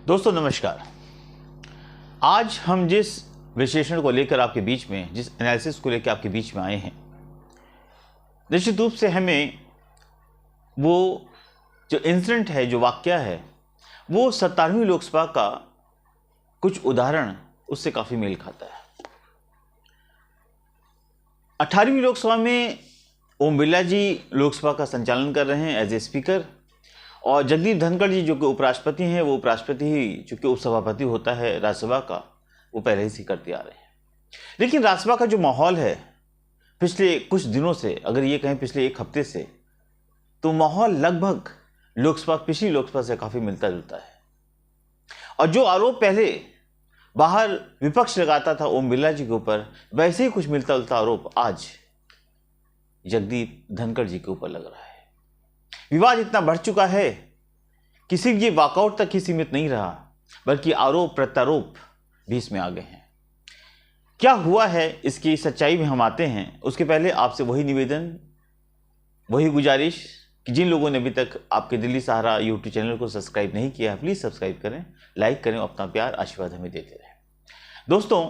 दोस्तों नमस्कार। आज हम जिस विश्लेषण को लेकर आपके बीच में, जिस एनालिसिस को लेकर आपके बीच में आए हैं, निश्चित रूप से हमें वो जो इंसिडेंट है, जो वाकया है, वो 17वीं लोकसभा का कुछ उदाहरण उससे काफ़ी मेल खाता है। 18वीं लोकसभा में ओम बिरला जी लोकसभा का संचालन कर रहे हैं एज ए स्पीकर, और जगदीप धनखड़ जी जो कि उपराष्ट्रपति हैं, वो उपराष्ट्रपति ही चूँकि उपसभापति होता है राज्यसभा का, वो पहले से करते आ रहे हैं। लेकिन राज्यसभा का जो माहौल है पिछले कुछ दिनों से, अगर ये कहें पिछले एक हफ्ते से, तो माहौल लगभग पिछली लोकसभा से काफ़ी मिलता जुलता है। और जो आरोप पहले बाहर विपक्ष लगाता था ओम बिरला जी के ऊपर, वैसे ही कुछ मिलता जुलता आरोप आज जगदीप धनखड़ जी के ऊपर लग रहा है। विवाद इतना बढ़ चुका है कि सिर्फ ये वॉकआउट तक ही सीमित नहीं रहा, बल्कि आरोप प्रत्यारोप भी इसमें आ गए हैं। क्या हुआ है, इसकी सच्चाई में हम आते हैं। उसके पहले आपसे वही निवेदन, वही गुजारिश कि जिन लोगों ने अभी तक आपके दिल्ली सहारा यूट्यूब चैनल को सब्सक्राइब नहीं किया है, प्लीज़ सब्सक्राइब करें, लाइक करें, अपना प्यार आशीर्वाद हमें देते रहें। दोस्तों,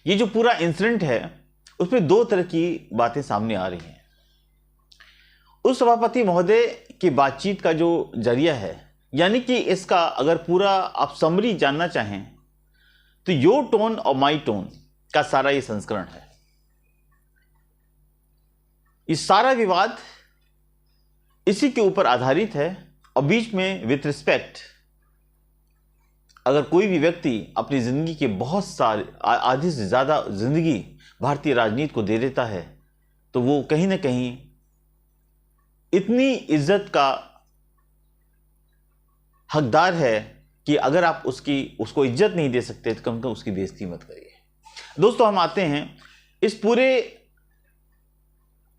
ये जो पूरा इंसिडेंट है उसमें दो तरह की बातें सामने आ रही हैं। उस सभापति महोदय की बातचीत का जो जरिया है, यानी कि इसका अगर पूरा आप समरी जानना चाहें तो योर टोन और माई टोन का सारा ये संस्करण है। ये सारा विवाद इसी के ऊपर आधारित है, और बीच में विथ रिस्पेक्ट अगर कोई भी व्यक्ति अपनी जिंदगी के बहुत सारे, आधी से ज्यादा जिंदगी भारतीय राजनीति को दे देता है, तो वो कहीं ना कहीं इतनी इज्जत का हकदार है कि अगर आप उसको इज्जत नहीं दे सकते तो कम से कम उसकी बेइज्जती मत करिए। दोस्तों, हम आते हैं इस पूरे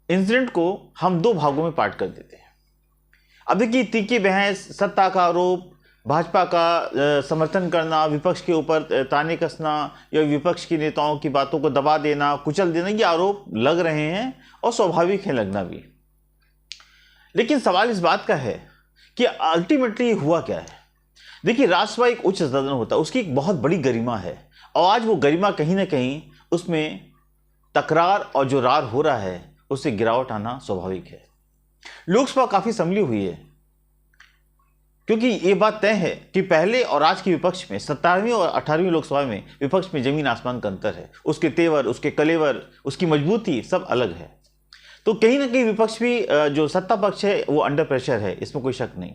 इंसिडेंट को हम दो भागों में पार्ट कर देते हैं। अब देखिए, तीखी बहस, सत्ता का आरोप, भाजपा का समर्थन करना, विपक्ष के ऊपर ताने कसना या विपक्ष के नेताओं की बातों को दबा देना, कुचल देना, ये आरोप लग रहे हैं और स्वाभाविक है लगना भी। लेकिन सवाल इस बात का है कि अल्टीमेटली हुआ क्या है। देखिए, राज्यसभा एक उच्च सदन होता है, उसकी एक बहुत बड़ी गरिमा है, और आज वो गरिमा कहीं ना कहीं उसमें तकरार और जो रार हो रहा है उससे गिरावट आना स्वाभाविक है। लोकसभा काफी संभली हुई है, क्योंकि ये बात तय है कि पहले और आज के विपक्ष में 17वीं और 18वीं लोकसभा में विपक्ष में जमीन आसमान का अंतर है। उसके तेवर, उसके कलेवर, उसकी मजबूती सब अलग है। तो कहीं ना कहीं विपक्ष भी, जो सत्ता पक्ष है, वो अंडर प्रेशर है, इसमें कोई शक नहीं।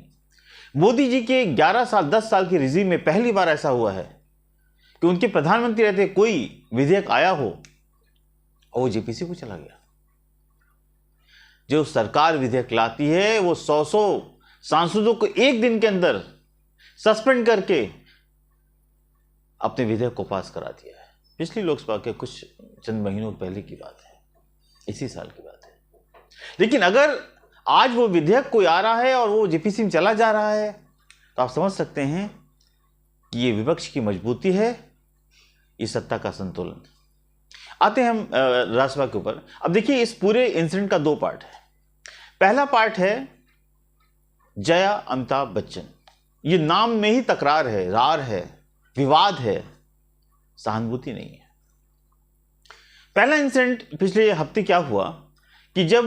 मोदी जी के 11 साल 10 साल की रिजीम में पहली बार ऐसा हुआ है कि उनके प्रधानमंत्री रहते कोई विधेयक आया हो और वो जेपीसी को चला गया। जो सरकार विधेयक लाती है वो 100 सांसदों को एक दिन के अंदर सस्पेंड करके अपने विधेयक को पास करा दिया है। पिछली लोकसभा के कुछ चंद महीनों पहले की बात है, इसी साल की बात है। लेकिन अगर आज वो विधेयक कोई आ रहा है और वो जेपीसी में चला जा रहा है, तो आप समझ सकते हैं कि ये विपक्ष की मजबूती है, ये सत्ता का संतुलन। आते हैं हम राज्यसभा के ऊपर। अब देखिए, इस पूरे इंसिडेंट का दो पार्ट है। पहला पार्ट है जया अमिताभ बच्चन। ये नाम में ही तकरार है, रार है, विवाद है, सहानुभूति नहीं है। पहला इंसिडेंट पिछले हफ्ते क्या हुआ कि जब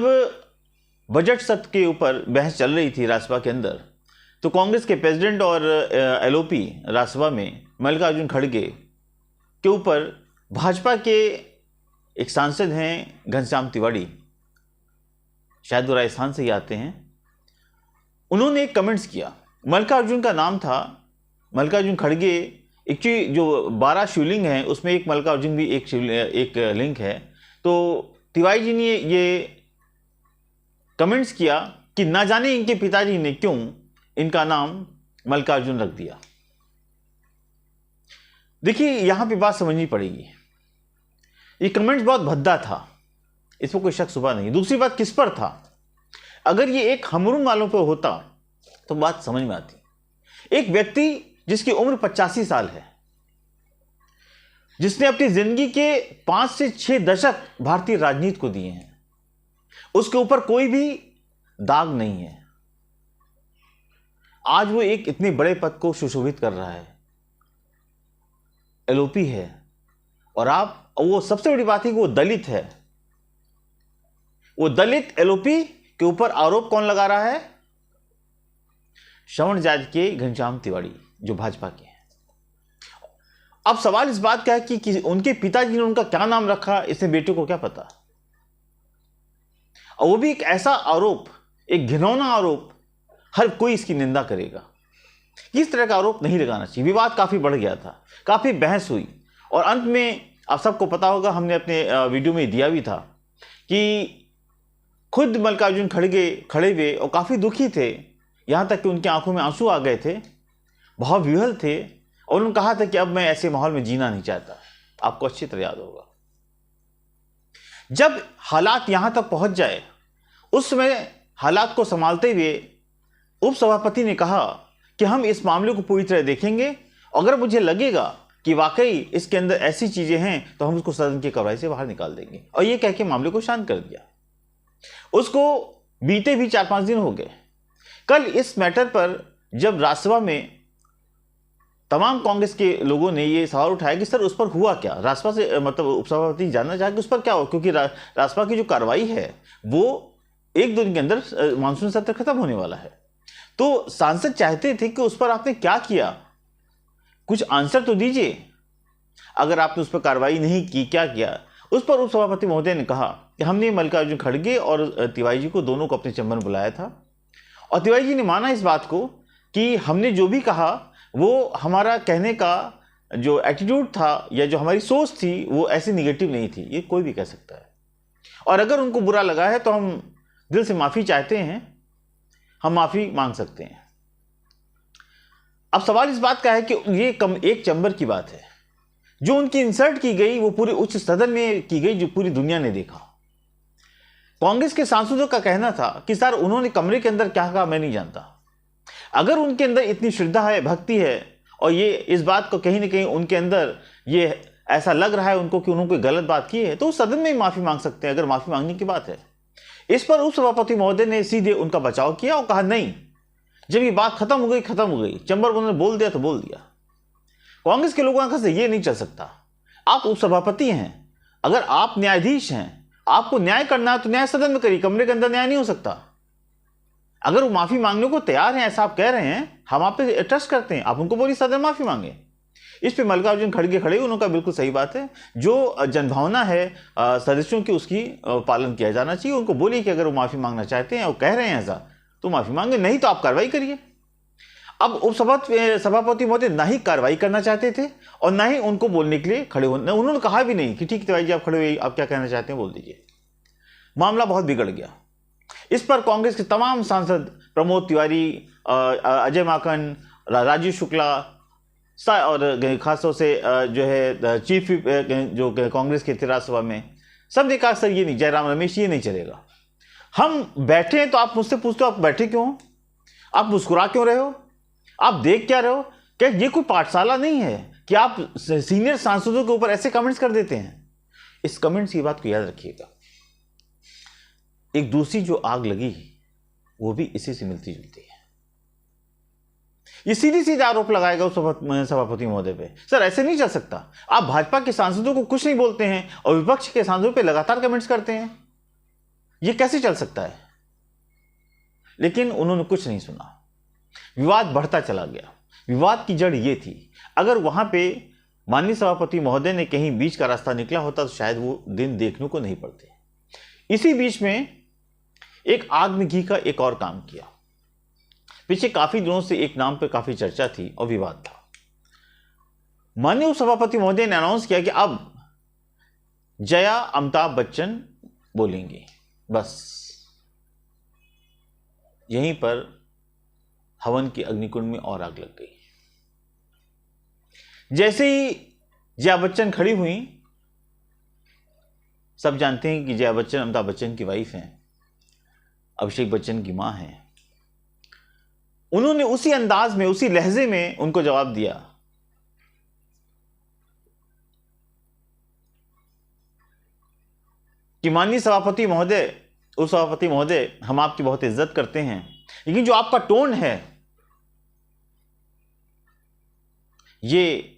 बजट सत्र के ऊपर बहस चल रही थी राज्यसभा के अंदर, तो कांग्रेस के प्रेसिडेंट और एलओपी राज्यसभा में मल्लिकार्जुन खड़गे के ऊपर भाजपा के एक सांसद हैं घनश्याम तिवारी, शायद वो राजस्थान से ही आते हैं, उन्होंने एक कमेंट्स किया। मल्लिकार्जुन का नाम था, मल्लिकार्जुन खड़गे, एक्चुअली जो 12 शिवलिंग हैं उसमें एक मल्लिकार्जुन भी एक लिंग है। तो तिवारी जी ने ये कमेंट्स किया कि ना जाने इनके पिताजी ने क्यों इनका नाम मल्लिकार्जुन रख दिया। देखिए, यहां पे बात समझनी पड़ेगी। ये कमेंट्स बहुत भद्दा था, इसमें कोई शक शुबा नहीं। दूसरी बात किस पर था? अगर ये एक हमरूम वालों पर होता तो बात समझ में आती। एक व्यक्ति जिसकी उम्र 85 साल है, जिसने अपनी जिंदगी के 5 से 6 दशक भारतीय राजनीति को दिए हैं, उसके ऊपर कोई भी दाग नहीं है। आज वो एक इतने बड़े पद को सुशोभित कर रहा है, एलओपी है, और वो सबसे बड़ी बात है कि वो दलित है। वो दलित एलओपी के ऊपर आरोप कौन लगा रहा है? श्रवण जाति के घनश्याम तिवारी, जो भाजपा के हैं। अब सवाल इस बात का है कि उनके पिताजी ने उनका क्या नाम रखा, इससे बेटे को क्या पता। और वो भी एक ऐसा आरोप, एक घिनौना आरोप, हर कोई इसकी निंदा करेगा। इस तरह का आरोप नहीं लगाना चाहिए। विवाद काफी बढ़ गया था, काफी बहस हुई, और अंत में आप सबको पता होगा, हमने अपने वीडियो में दिया भी था कि खुद मल्लिकार्जुन खड़गे खड़े हुए और काफी दुखी थे, यहां तक कि उनकी आंखों में आंसू आ गए थे, भाव विह्वल थे, और उन्होंने कहा था कि अब मैं ऐसे माहौल में जीना नहीं चाहता। आपको अच्छी तरह याद होगा। जब हालात यहां तक पहुंच जाए, उस समय हालात को संभालते हुए उपसभापति ने कहा कि हम इस मामले को पूरी तरह देखेंगे, अगर मुझे लगेगा कि वाकई इसके अंदर ऐसी चीजें हैं तो हम उसको सदन की कार्रवाई से बाहर निकाल देंगे। और यह कह के मामले को शांत कर दिया। उसको बीते भी 4-5 दिन हो गए। कल इस मैटर पर जब राज्यसभा में तमाम कांग्रेस के लोगों ने यह सवाल उठाया कि सर उस पर हुआ क्या, राज्यसभा से मतलब उपसभापति जानना चाहे कि उस पर क्या हुआ, क्योंकि राज्यसभा की जो कार्रवाई है वो 1-2 दिन के अंदर मानसून सत्र खत्म होने वाला है। तो सांसद चाहते थे कि उस पर आपने क्या किया, कुछ आंसर तो दीजिए। अगर आपने उस पर कार्रवाई नहीं की, क्या किया? उस पर उपसभापति महोदय ने कहा कि हमने मल्लिकार्जुन खड़गे और तिवारी जी को, दोनों को अपने चैम्बर में बुलाया था, और तिवारी जी ने माना इस बात को कि हमने जो भी कहा वो हमारा कहने का जो एटीट्यूड था या जो हमारी सोच थी वो ऐसी निगेटिव नहीं थी। ये कोई भी कह सकता है, और अगर उनको बुरा लगा है तो हम दिल से माफी चाहते हैं, हम माफी मांग सकते हैं। अब सवाल इस बात का है कि ये एक चैम्बर की बात है, जो उनकी इंसल्ट की गई वो पूरे उच्च सदन में की गई, जो पूरी दुनिया ने देखा। कांग्रेस के सांसदों का कहना था कि सर उन्होंने कमरे के अंदर क्या कहा मैं नहीं जानता। अगर उनके अंदर इतनी श्रद्धा है, भक्ति है, और ये इस बात को कहीं ना कहीं उनके अंदर ये ऐसा लग रहा है उनको कि उन्होंने कोई गलत बात की है, तो उस सदन में माफी मांग सकते हैं, अगर माफी मांगने की बात है। इस पर उपसभापति महोदय ने सीधे उनका बचाव किया और कहा नहीं, जब ये बात खत्म हो गई, चैम्बर उन्होंने बोल दिया तो बोल दिया। कांग्रेस के लोगों से ये नहीं चल सकता। आप उपसभापति हैं, अगर आप न्यायाधीश हैं, आपको न्याय करना है तो न्याय सदन में करिए, कमरे के अंदर न्याय नहीं हो सकता। अगर वो माफी मांगने को तैयार हैं, ऐसा आप कह रहे हैं, हम आप पे ट्रस्ट करते हैं, आप उनको बोलिए सदन माफी मांगे। इस पे मल्लिकार्जुन खड़गे खड़े, उनका बिल्कुल सही बात है। जो जनभावना है सदस्यों की, उसकी पालन किया जाना चाहिए। उनको बोलिए कि अगर वो माफी मांगना चाहते हैं और कह रहे हैं ऐसा, तो माफी मांगे, नहीं तो आप कार्रवाई करिए। अब सभापति महोदय ना ही कार्रवाई करना चाहते थे और ना ही उनको बोलने के लिए खड़े होने, उन्होंने कहा भी नहीं कि ठीक तिवारी जी आप खड़े हुए, आप क्या कहना चाहते हैं बोल दीजिए। मामला बहुत बिगड़ गया। इस पर कांग्रेस के तमाम सांसद, प्रमोद तिवारी, अजय माकन, राजीव शुक्ला, और खासतौर से जो है चीफ जो कांग्रेस के थे राज्यसभा में, सब ने कहा सर ये नहीं, जयराम रमेश ये नहीं चलेगा। हम बैठे हैं तो आप मुझसे पूछते हो आप बैठे क्यों हो, आप मुस्कुरा क्यों रहे हो, आप देख क्या रहे हो? क्या ये कोई पाठशाला नहीं है कि आप सीनियर सांसदों के ऊपर ऐसे कमेंट्स कर देते हैं? इस कमेंट्स की बात को याद रखिएगा। एक दूसरी जो आग लगी वो भी इसी से मिलती जुलती है। ये सीधी सीधे आरोप लगाएगा उस सभापति महोदय पे। सर ऐसे नहीं चल सकता, आप भाजपा के सांसदों को कुछ नहीं बोलते हैं और विपक्ष के सांसदों पे लगातार कमेंट्स करते हैं, ये कैसे चल सकता है? लेकिन उन्होंने कुछ नहीं सुना, विवाद बढ़ता चला गया। विवाद की जड़ ये थी, अगर वहां पे माननीय सभापति महोदय ने कहीं बीच का रास्ता निकला होता तो शायद वो दिन देखने को नहीं पड़ते। इसी बीच में एक आग में घी का एक और काम किया। पिछले काफी दिनों से एक नाम पे काफी चर्चा थी और विवाद था। माननीय सभापति महोदय ने अनाउंस किया कि अब जया अमिताभ बच्चन बोलेंगे। बस यहीं पर हवन की अग्निकुंड में और आग लग गई। जैसे ही जया बच्चन खड़ी हुई, सब जानते हैं कि जया बच्चन अमिताभ बच्चन की वाइफ हैं, अभिषेक बच्चन की मां हैं। उन्होंने उसी अंदाज में, उसी लहजे में उनको जवाब दिया कि माननीय सभापति महोदय, उस सभापति महोदय, हम आपकी बहुत इज्जत करते हैं, लेकिन जो आपका टोन है ये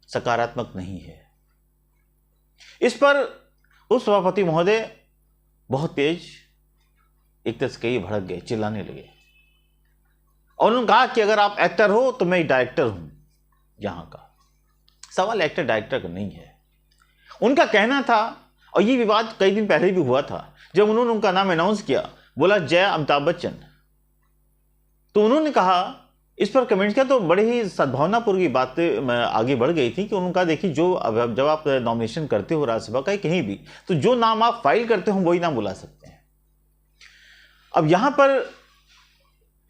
सकारात्मक नहीं है। इस पर उपसभापति महोदय बहुत तेज एक तरह से कई भड़क गए, चिल्लाने लगे और उन्होंने कहा कि अगर आप एक्टर हो तो मैं डायरेक्टर हूं। यहां का सवाल एक्टर डायरेक्टर का नहीं है। उनका कहना था, और ये विवाद कई दिन पहले भी हुआ था, जब उन्होंने उनका नाम अनाउंस किया, बोला जय अमिताभ बच्चन, तो उन्होंने कहा, इस पर कमेंट्स किया तो बड़े ही सद्भावनापूर्व की बातें आगे बढ़ गई थी कि उन्होंने कहा देखिए, जब आप नॉमिनेशन करते हो राज्यसभा का कहीं भी, तो जो नाम आप फाइल करते हो वही नाम बुला सकते हैं। अब यहां पर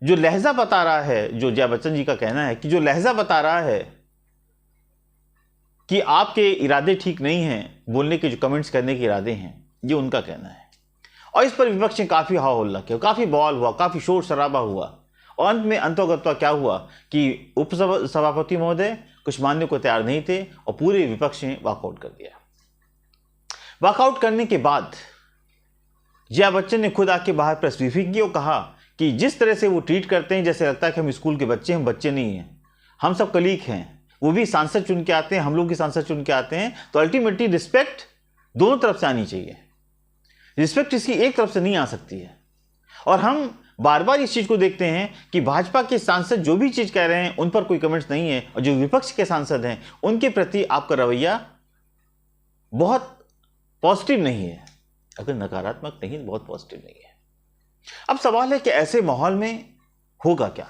जो लहजा बता रहा है, जो जया बच्चन जी का कहना है कि जो लहजा बता रहा है कि आपके इरादे ठीक नहीं हैं, बोलने के जो कमेंट्स करने के इरादे हैं, ये उनका कहना है। और इस पर विपक्ष ने काफी हा हल्ला किया, काफी बवाल हुआ, काफी शोर शराबा हुआ और अंत में अंतोगत्वा क्या हुआ कि उपसभापति महोदय कुछ मानने को तैयार नहीं थे और पूरे विपक्ष ने वॉकआउट कर दिया। वॉकआउट करने के बाद जया बच्चन ने खुद आके बाहर प्रेस ब्रीफिंग की और कहा कि जिस तरह से वो ट्रीट करते हैं जैसे लगता है कि हम स्कूल के बच्चे, हम बच्चे नहीं हैं, हम सब कलीग हैं। वो भी सांसद चुन के आते हैं, हम लोग भी सांसद चुन के आते हैं, तो अल्टीमेटली रिस्पेक्ट दोनों तरफ से आनी चाहिए। रिस्पेक्ट इसकी एक तरफ से नहीं आ सकती है। और हम बार बार इस चीज को देखते हैं कि भाजपा के सांसद जो भी चीज कह रहे हैं उन पर कोई कमेंट्स नहीं है, और जो विपक्ष के सांसद हैं उनके प्रति आपका रवैया बहुत पॉजिटिव नहीं है। अगर नकारात्मक नहीं, बहुत पॉजिटिव नहीं है। अब सवाल है कि ऐसे माहौल में होगा क्या?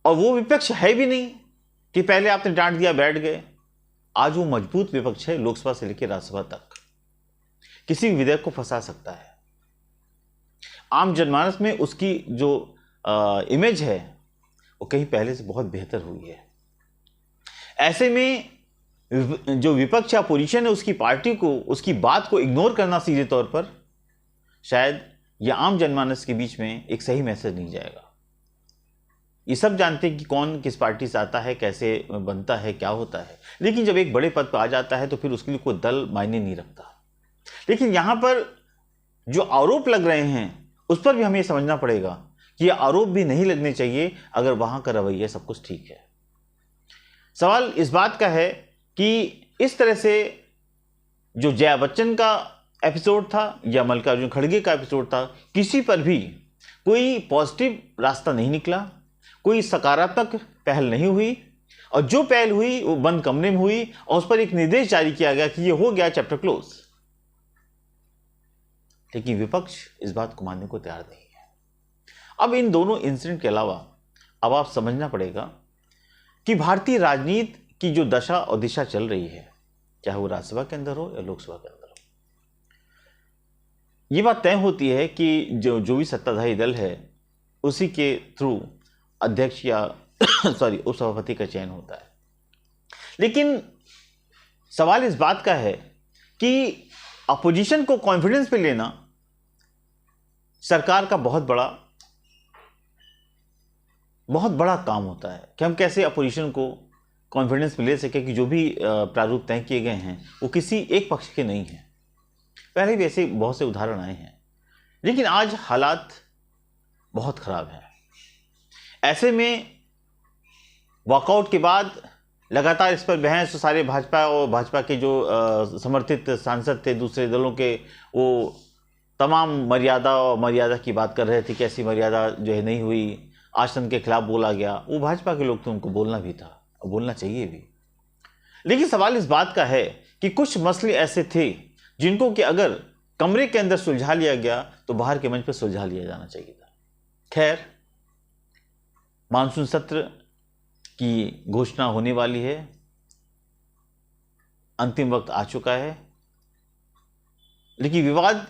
और वो विपक्ष है भी नहीं कि पहले आपने डांट दिया बैठ गए। आज वो मजबूत विपक्ष है, लोकसभा से लेकर राज्यसभा तक किसी भी विधेयक को फंसा सकता है। आम जनमानस में उसकी जो इमेज है वो कहीं पहले से बहुत बेहतर हुई है। ऐसे में जो विपक्ष या अपोजिशन है उसकी पार्टी को, उसकी बात को इग्नोर करना सीधे तौर पर शायद यह आम जनमानस के बीच में एक सही मैसेज नहीं जाएगा। ये सब जानते हैं कि कौन किस पार्टी से आता है, कैसे बनता है, क्या होता है, लेकिन जब एक बड़े पद पर आ जाता है तो फिर उसके लिए कोई दल मायने नहीं रखता। लेकिन यहां पर जो आरोप लग रहे हैं उस पर भी हमें समझना पड़ेगा कि ये आरोप भी नहीं लगने चाहिए अगर वहां का रवैया सब कुछ ठीक है। सवाल इस बात का है कि इस तरह से जो जया बच्चन का एपिसोड था या मल्लिकार्जुन खड़गे का एपिसोड था, किसी पर भी कोई पॉजिटिव रास्ता नहीं निकला, कोई सकारात्मक पहल नहीं हुई, और जो पहल हुई वो बंद कमरे में हुई और उस पर एक निर्देश जारी किया गया कि ये हो गया, चैप्टर क्लोज। लेकिन विपक्ष इस बात को मानने को तैयार नहीं है। अब इन दोनों इंसिडेंट के अलावा अब आप समझना पड़ेगा कि भारतीय राजनीति की जो दशा और दिशा चल रही है, चाहे वो राज्यसभा के अंदर हो या लोकसभा के अंदर हो, ये बात तय होती है कि जो भी सत्ताधारी दल है उसी के थ्रू अध्यक्ष या उपसभापति का चयन होता है। लेकिन सवाल इस बात का है कि अपोजिशन को कॉन्फिडेंस पे लेना सरकार का बहुत बड़ा काम होता है कि हम कैसे अपोजिशन को कॉन्फिडेंस पे ले सके कि जो भी प्रारूप तय किए गए हैं वो किसी एक पक्ष के नहीं हैं। पहले भी ऐसे बहुत से उदाहरण आए हैं, लेकिन आज हालात बहुत खराब हैं। ऐसे में वॉकआउट के बाद लगातार इस पर बहस, सारे भाजपा और भाजपा के जो समर्थित सांसद थे दूसरे दलों के, वो तमाम मर्यादा की बात कर रहे थे कि ऐसी मर्यादा जो है नहीं हुई, आसन के खिलाफ बोला गया। वो भाजपा के लोग थे, उनको बोलना भी था और बोलना चाहिए भी। लेकिन सवाल इस बात का है कि कुछ मसले ऐसे थे जिनको कि अगर कमरे के अंदर सुलझा लिया गया तो बाहर के मंच पर सुलझा लिया जाना चाहिए था। खैर, मानसून सत्र की घोषणा होने वाली है, अंतिम वक्त आ चुका है, लेकिन विवाद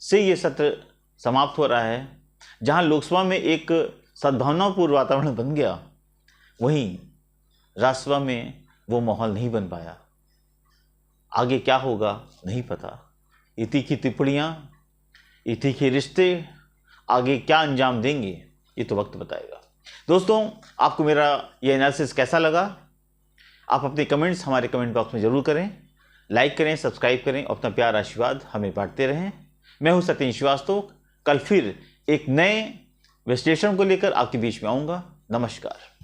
से यह सत्र समाप्त हो रहा है। जहां लोकसभा में एक सद्भावनापूर्ण वातावरण बन गया, वहीं राज्यसभा में वो माहौल नहीं बन पाया। आगे क्या होगा नहीं पता। ये तीखी टिप्पणियां, ये तीखे रिश्ते आगे क्या अंजाम देंगे ये तो वक्त बताएगा। दोस्तों, आपको मेरा ये एनालिसिस कैसा लगा? आप अपने कमेंट्स हमारे कमेंट बॉक्स में जरूर करें, लाइक करें, सब्सक्राइब करें और अपना प्यार आशीर्वाद हमें बांटते रहें। मैं हूं सत्येंद्र श्रीवास्तव। कल फिर एक नए विश्लेषण को लेकर आपके बीच में आऊँगा। नमस्कार।